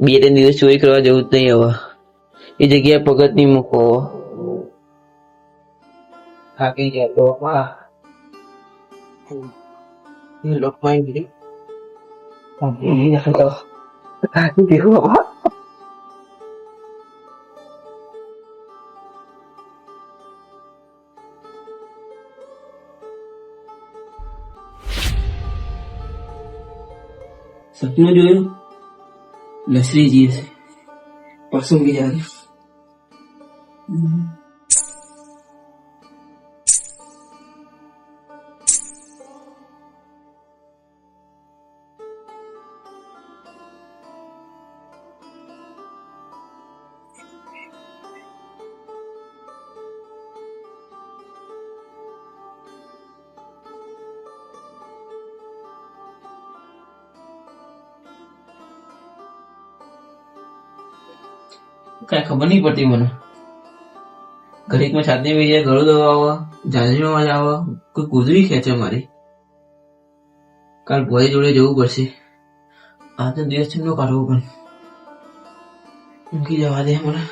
2-3 દિવસ ચોરી કરવા જવું જ નહીં હવે. એ જગ્યાએ પગત નહીં મૂકો. થાકી ગયા તો લોકમાં ગયું. સપનું જોયું લસરીજી છે પસંદગી જારી. કઈ ખબર નહીં પડતી મને. ઘડીકમાં છાતી માં જાય, ગળું દવા આવે, ઝાંઝરીમાં અવાજ આવે, કોઈ કુદરી ખેંચે મારી. કાલ ભોય જોડે જવું પડશે. આ તો દિવસ નો કાઢવો પણ ઊંઘી જવા દે મને.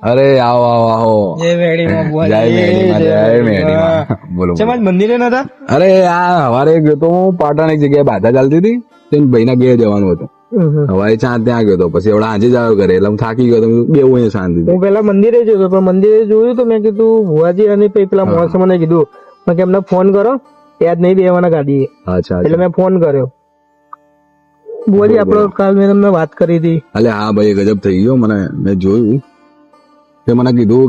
અરે આવો આવો આવો. જય મેડીમાં બોલ. જય મેડીમાં, જય મેડીમાં. બોલો ચમાજ મંદિરે નતા? અરે આ હવારે ગયો તો હું પાટણ એક જગ્યાએ બાધા ચાલતી હતી તો ભાઈ ના ઘેર જવાનું હતું. હવારે ચાંદ ત્યાં ગયો તો પછી એવડા આજે જ આવ્યો ઘરે એટલે હું થાકી ગયો તો બેવું અહીંયા શાંતિ. હું પેલા મંદિરે જતો પણ મંદિરે જોયું તો મેં કીધું ભુવાજી અને પછી પેલા મોસ મને કીધું મેં કે એમને ફોન કરો ત્યાં જ નહીં બેવાના ગાડી. અચ્છા એટલે મેં ફોન કર્યો. ભુવાજી આપડે કાલ મેં તમને વાત કરી હતી. અલે હા ભાઈ ગજબ થઈ ગયો. મને મેં જોયું તે મને કીધું